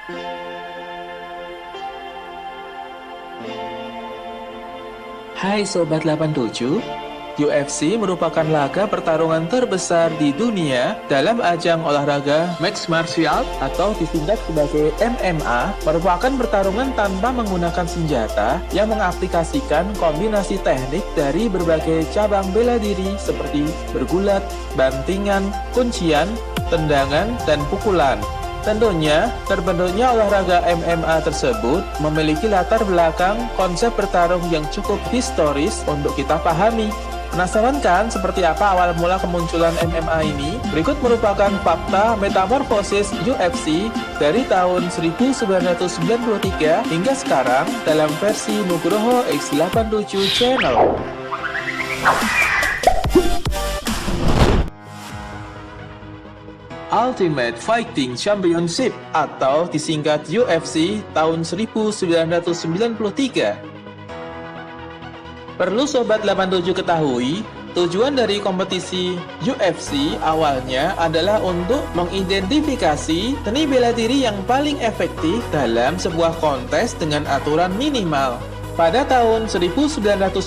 Hai Sobat 87, UFC merupakan laga pertarungan terbesar di dunia dalam ajang olahraga Mixed Martial atau disingkat sebagai MMA, merupakan pertarungan tanpa menggunakan senjata yang mengaplikasikan kombinasi teknik dari berbagai cabang bela diri seperti bergulat, bantingan, kuncian, tendangan, dan pukulan. Tentunya, terbentuknya olahraga MMA tersebut memiliki latar belakang konsep bertarung yang cukup historis untuk kita pahami. Penasaran kan seperti apa awal mula kemunculan MMA ini? Berikut merupakan fakta metamorfosis UFC dari tahun 1993 hingga sekarang dalam versi Nugroho X87 Channel. Ultimate Fighting Championship atau disingkat UFC tahun 1993. Perlu Sobat 87 ketahui, tujuan dari kompetisi UFC awalnya adalah untuk mengidentifikasi seni bela diri yang paling efektif dalam sebuah kontes dengan aturan minimal. Pada tahun 1993,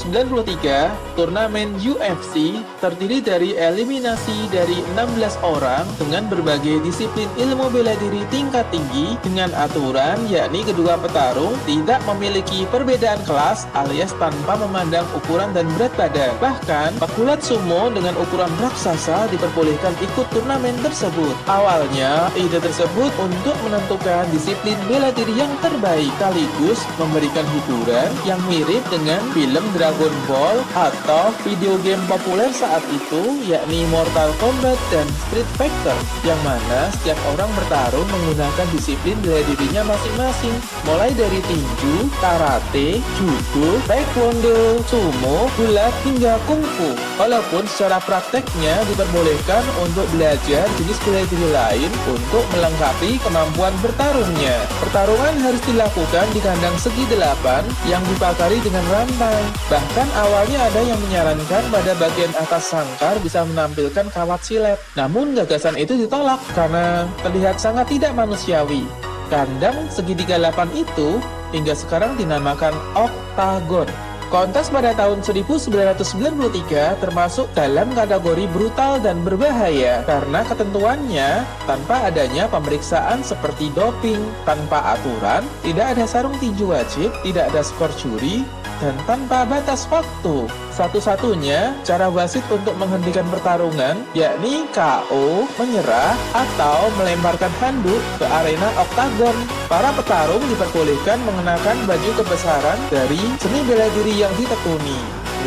turnamen UFC terdiri dari eliminasi dari 16 orang dengan berbagai disiplin ilmu bela diri tingkat tinggi dengan aturan yakni kedua petarung tidak memiliki perbedaan kelas alias tanpa memandang ukuran dan berat badan. Bahkan, pegulat sumo dengan ukuran raksasa diperbolehkan ikut turnamen tersebut. Awalnya, ide tersebut untuk menentukan disiplin bela diri yang terbaik sekaligus memberikan hiburan yang mirip dengan film Dragon Ball atau video game populer saat itu yakni Mortal Kombat dan Street Fighter, yang mana setiap orang bertarung menggunakan disiplin bela dirinya masing-masing, mulai dari tinju, karate, judo, taekwondo, sumo, gulat hingga kungfu. Walaupun secara prakteknya diperbolehkan untuk belajar jenis bela diri lain untuk melengkapi kemampuan bertarungnya. Pertarungan harus dilakukan di kandang segi 8 yang dipagari dengan rantai. Bahkan awalnya ada yang menyarankan pada bagian atas sangkar bisa menampilkan kawat silet. Namun gagasan itu ditolak karena terlihat sangat tidak manusiawi. Kandang segitiga 8 itu hingga sekarang dinamakan oktagon. Kontes pada tahun 1993 termasuk dalam kategori brutal dan berbahaya karena ketentuannya tanpa adanya pemeriksaan seperti doping, tanpa aturan, tidak ada sarung tinju wajib, tidak ada skor juri, dan tanpa batas waktu. Satu-satunya cara wasit untuk menghentikan pertarungan yakni KO, menyerah, atau melemparkan handuk ke arena oktagon. Para petarung diperbolehkan mengenakan baju kebesaran dari seni bela diri yang ditekuni.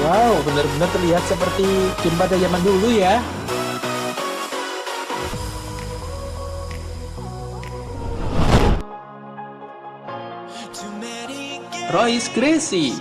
Wow, benar-benar terlihat seperti game pada zaman dulu ya. Royce Gracie.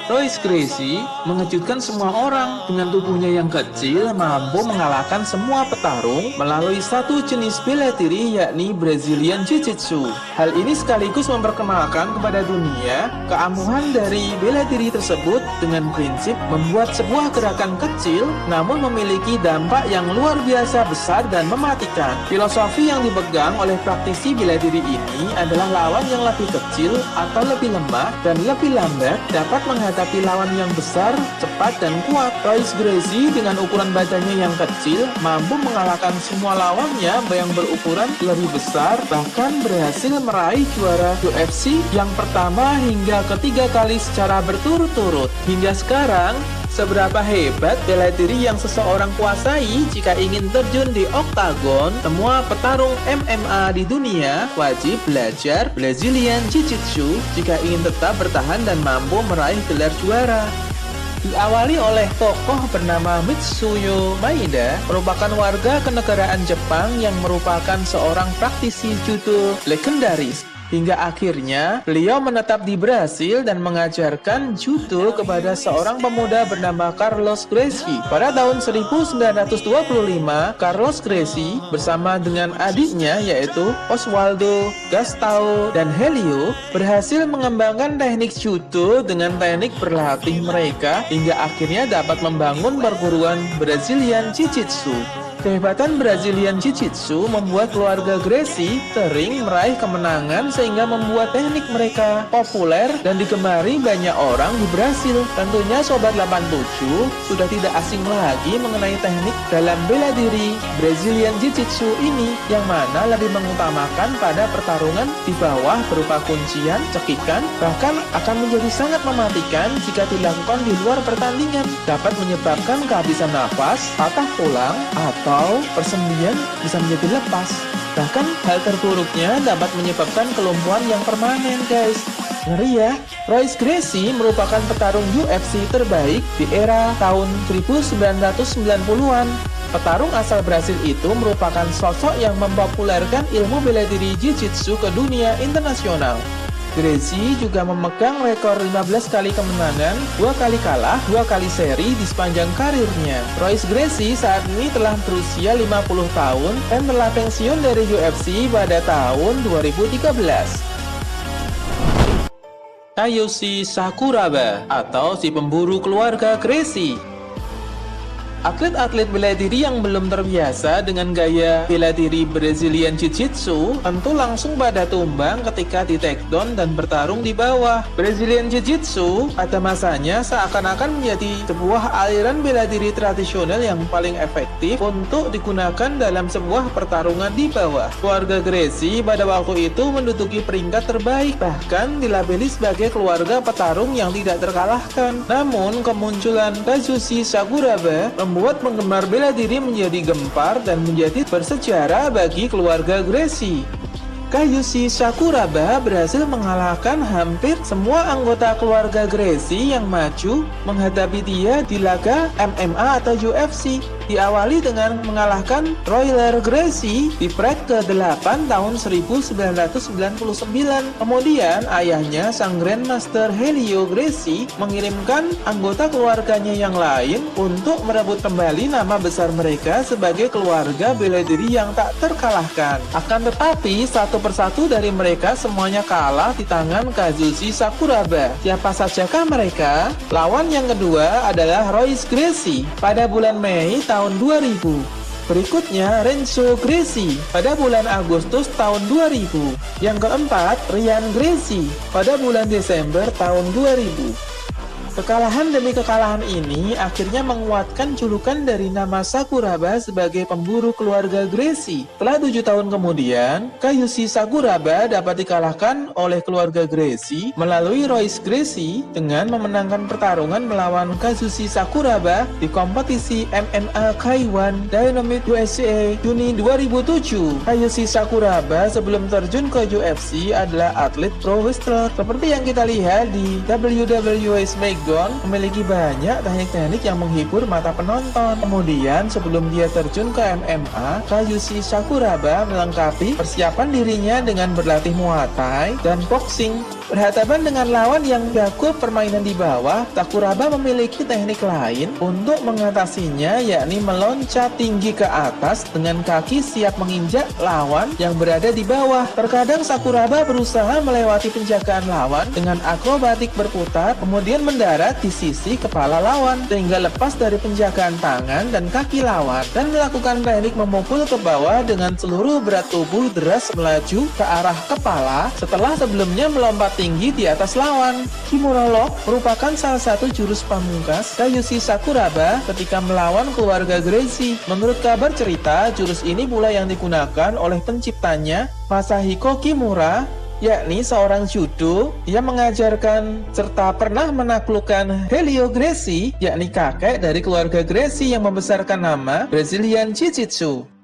Royce Gracie mengejutkan semua orang dengan tubuhnya yang kecil, mampu mengalahkan semua petarung melalui satu jenis bela diri yakni Brazilian Jiu-Jitsu. Hal ini sekaligus memperkenalkan kepada dunia keamuhan dari bela diri tersebut dengan prinsip membuat sebuah gerakan kecil namun memiliki dampak yang luar biasa besar dan mematikan. Filosofi yang dipegang oleh praktisi bela diri ini adalah lawan yang lebih kecil atau lebih lemah dan lebih lambat dapat menghadapi lawan yang besar, cepat, dan kuat. Royce Gracie dengan ukuran badannya yang kecil mampu mengalahkan semua lawannya yang berukuran lebih besar, bahkan berhasil meraih juara UFC yang pertama hingga ketiga kali secara berturut-turut. Hingga sekarang, seberapa hebat bela diri yang seseorang kuasai jika ingin terjun di oktagon, semua petarung MMA di dunia wajib belajar Brazilian Jiu-Jitsu jika ingin tetap bertahan dan mampu meraih gelar juara. Diawali oleh tokoh bernama Mitsuyo Maeda, merupakan warga kenegaraan Jepang yang merupakan seorang praktisi judo legendaris. Hingga akhirnya, beliau menetap di Brasil dan mengajarkan judo kepada seorang pemuda bernama Carlos Gracie. Pada tahun 1925, Carlos Gracie bersama dengan adiknya yaitu Oswaldo, Gastão, dan Helio berhasil mengembangkan teknik judo dengan teknik berlatih mereka hingga akhirnya dapat membangun perguruan Brazilian Jiu-Jitsu. Kehebatan Brazilian Jiu-Jitsu membuat keluarga Gracie sering meraih kemenangan sehingga membuat teknik mereka populer dan digemari banyak orang di Brasil. Tentunya Sobat 87 sudah tidak asing lagi mengenai teknik dalam bela diri Brazilian Jiu-Jitsu ini, yang mana lebih mengutamakan pada pertarungan di bawah berupa kuncian, cekikan, bahkan akan menjadi sangat mematikan jika dilakukan di luar pertandingan. Dapat menyebabkan kehabisan nafas, patah tulang, atau persendian bisa menjadi lepas. Bahkan hal terburuknya dapat menyebabkan kelumpuhan yang permanen, guys. Ngeri ya. Royce Gracie merupakan petarung UFC terbaik di era tahun 1990-an. Petarung asal Brasil itu merupakan sosok yang mempopulerkan ilmu bela diri Jiu-Jitsu ke dunia internasional. Gracie juga memegang rekor 15 kali kemenangan, 2 kali kalah, 2 kali seri di sepanjang karirnya. Royce Gracie saat ini telah berusia 50 tahun dan telah pensiun dari UFC pada tahun 2013. Kayoshi Sakuraba atau si pemburu keluarga Gracie. Atlet-atlet bela diri yang belum terbiasa dengan gaya bela diri Brazilian Jiu-Jitsu tentu langsung pada tumbang ketika di takedown dan bertarung di bawah. Brazilian Jiu-Jitsu pada masanya seakan-akan menjadi sebuah aliran bela diri tradisional yang paling efektif untuk digunakan dalam sebuah pertarungan di bawah. Keluarga Gracie pada waktu itu menduduki peringkat terbaik, bahkan dilabeli sebagai keluarga petarung yang tidak terkalahkan. Namun kemunculan Kazushi Sakuraba membuat penggemar bela diri menjadi gempar dan menjadi bersejarah bagi keluarga Gracie. Kayoshi Sakuraba berhasil mengalahkan hampir semua anggota keluarga Gracie yang maju menghadapi dia di laga MMA atau UFC. Diawali dengan mengalahkan Royler Gracie di Pride ke-8 tahun 1999. Kemudian ayahnya, sang Grandmaster Helio Gracie, mengirimkan anggota keluarganya yang lain untuk merebut kembali nama besar mereka sebagai keluarga bela diri yang tak terkalahkan. Akan tetapi satu persatu dari mereka semuanya kalah di tangan Kazushi Sakuraba. Siapa sajakah mereka? Lawan yang kedua adalah Royce Gracie pada bulan Mei tahun 2000. Berikutnya Renzo Gracie pada bulan Agustus tahun 2000. Yang keempat, Ryan Gracie pada bulan Desember tahun 2000. Kekalahan demi kekalahan ini akhirnya menguatkan julukan dari nama Sakuraba sebagai pemburu keluarga Gracie. Setelah 7 tahun kemudian, Kayoshi Sakuraba dapat dikalahkan oleh keluarga Gracie melalui Royce Gracie dengan memenangkan pertarungan melawan Kazushi Sakuraba di kompetisi MMA K1 Dynamite USA Juni 2007. Kayoshi Sakuraba sebelum terjun ke UFC adalah atlet pro wrestler seperti yang kita lihat di WWE SmackDown, memiliki banyak teknik-teknik yang menghibur mata penonton. Kemudian sebelum dia terjun ke MMA, Kayoshi Sakuraba melengkapi persiapan dirinya dengan berlatih Muay Thai dan boxing. Berhadapan dengan lawan yang jago permainan di bawah, Sakuraba memiliki teknik lain untuk mengatasinya, yakni meloncat tinggi ke atas dengan kaki siap menginjak lawan yang berada di bawah. Terkadang Sakuraba berusaha melewati penjagaan lawan dengan akrobatik berputar, kemudian mendarat di sisi kepala lawan sehingga lepas dari penjagaan tangan dan kaki lawan, dan melakukan teknik memukul ke bawah dengan seluruh berat tubuh deras melaju ke arah kepala setelah sebelumnya melompat tinggi di atas lawan. Kimura Lock merupakan salah satu jurus pamungkas Kayoshi Sakuraba ketika melawan keluarga Gracie. Menurut kabar cerita, jurus ini pula yang digunakan oleh penciptanya, Masahiko Kimura, yakni seorang judo yang mengajarkan serta pernah menaklukkan Helio Gracie, yakni kakek dari keluarga Gracie yang membesarkan nama Brazilian Jiu-Jitsu.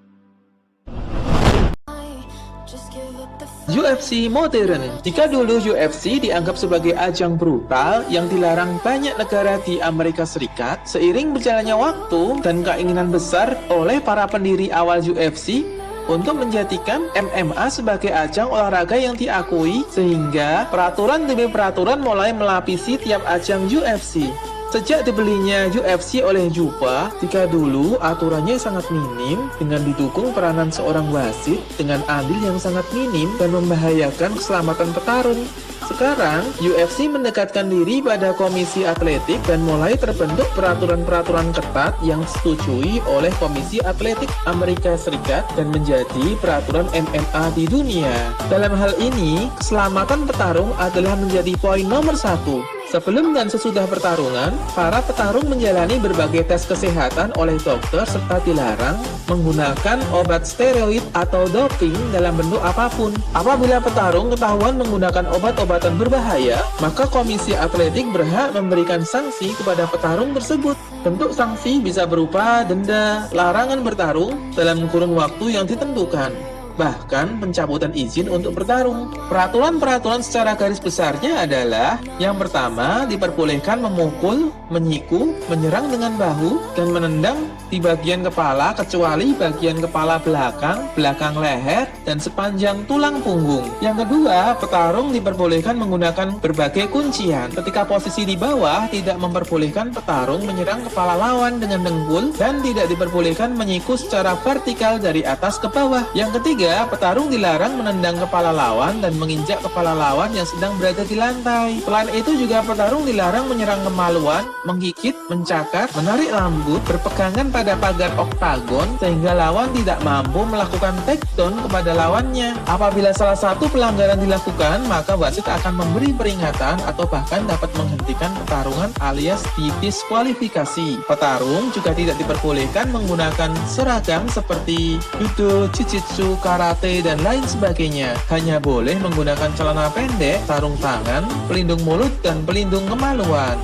UFC modern. Jika dulu UFC dianggap sebagai ajang brutal yang dilarang banyak negara di Amerika Serikat, seiring berjalannya waktu dan keinginan besar oleh para pendiri awal UFC untuk menjadikan MMA sebagai ajang olahraga yang diakui, sehingga peraturan demi peraturan mulai melapisi tiap ajang UFC. Sejak dibelinya UFC oleh Jupa, jika dulu aturannya sangat minim dengan didukung peranan seorang wasit dengan andil yang sangat minim dan membahayakan keselamatan petarung. Sekarang, UFC mendekatkan diri pada Komisi Atletik dan mulai terbentuk peraturan-peraturan ketat yang disetujui oleh Komisi Atletik Amerika Serikat dan menjadi peraturan MMA di dunia. Dalam hal ini, keselamatan petarung adalah menjadi poin nomor 1. Sebelum dan sesudah pertarungan, para petarung menjalani berbagai tes kesehatan oleh dokter serta dilarang menggunakan obat steroid atau doping dalam bentuk apapun. Apabila petarung ketahuan menggunakan obat-obatan berbahaya, maka Komisi Atletik berhak memberikan sanksi kepada petarung tersebut. Bentuk sanksi bisa berupa denda, larangan bertarung dalam kurun waktu yang ditentukan, bahkan pencabutan izin untuk bertarung. Peraturan-peraturan secara garis besarnya adalah: yang pertama, diperbolehkan memukul, menyiku, menyerang dengan bahu, dan menendang di bagian kepala kecuali bagian kepala belakang, belakang leher, dan sepanjang tulang punggung. Yang kedua, petarung diperbolehkan menggunakan berbagai kuncian. Ketika posisi di bawah, tidak memperbolehkan petarung menyerang kepala lawan dengan dengkul, dan tidak diperbolehkan menyiku secara vertikal dari atas ke bawah. Yang ketiga, petarung dilarang menendang kepala lawan dan menginjak kepala lawan yang sedang berada di lantai. Selain itu juga petarung dilarang menyerang kemaluan, menggigit, mencakar, menarik rambut, berpegangan pada pagar oktagon sehingga lawan tidak mampu melakukan takedown kepada lawannya. Apabila salah satu pelanggaran dilakukan, maka wasit akan memberi peringatan atau bahkan dapat menghentikan pertarungan alias didiskualifikasi. Petarung juga tidak diperbolehkan menggunakan seragam seperti judo, jiu-jitsu, karate, dan lain sebagainya. Hanya boleh menggunakan celana pendek, sarung tangan, pelindung mulut, dan pelindung kemaluan.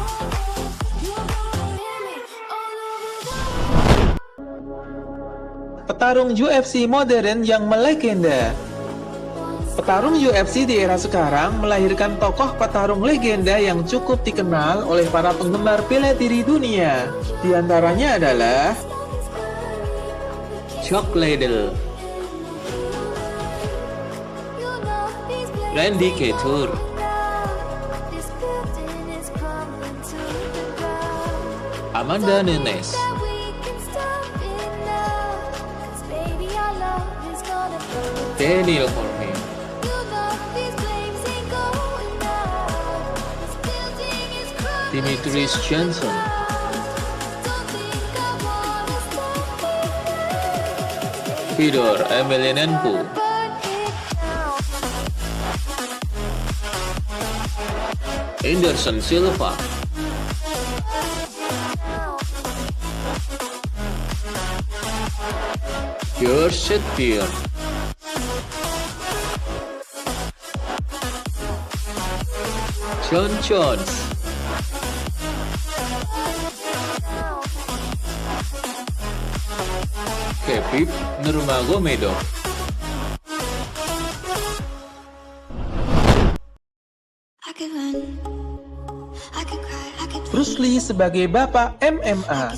Petarung UFC modern yang melegenda. Petarung UFC di era sekarang melahirkan tokoh petarung legenda yang cukup dikenal oleh para penggemar bela diri dunia. Di antaranya adalah Chuck Liddell, Randy Couture, Amanda Nunes, Daniel Cormier, Demetrius Johnson, Fedor Emelianenko, Anderson Silva, George St-Pierre, John Jones, Khabib Nurmagomedov. Bruce Lee sebagai bapak MMA.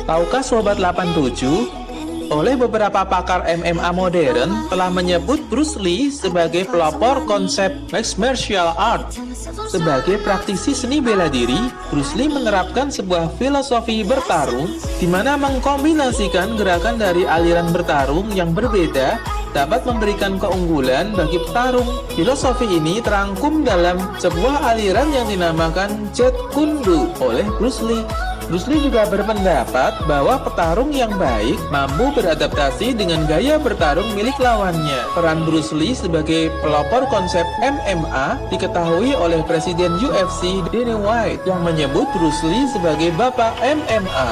Tahukah Sobat 87? Oleh beberapa pakar MMA modern telah menyebut Bruce Lee sebagai pelopor konsep mixed martial art. Sebagai praktisi seni bela diri, Bruce Lee menerapkan sebuah filosofi bertarung di mana mengkombinasikan gerakan dari aliran bertarung yang berbeda dapat memberikan keunggulan bagi petarung. Filosofi ini terangkum dalam sebuah aliran yang dinamakan Jeet Kune Do oleh Bruce Lee. Bruce Lee juga berpendapat bahwa petarung yang baik mampu beradaptasi dengan gaya bertarung milik lawannya. Peran Bruce Lee sebagai pelopor konsep MMA diketahui oleh Presiden UFC Dana White yang menyebut Bruce Lee sebagai bapak MMA.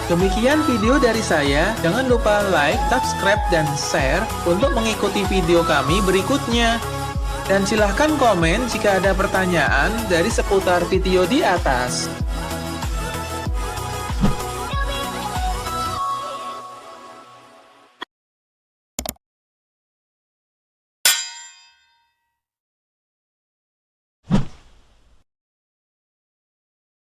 Demikian video dari saya. Jangan lupa like, subscribe, dan share untuk mengikuti video kami berikutnya. Dan silahkan komen jika ada pertanyaan dari seputar video di atas.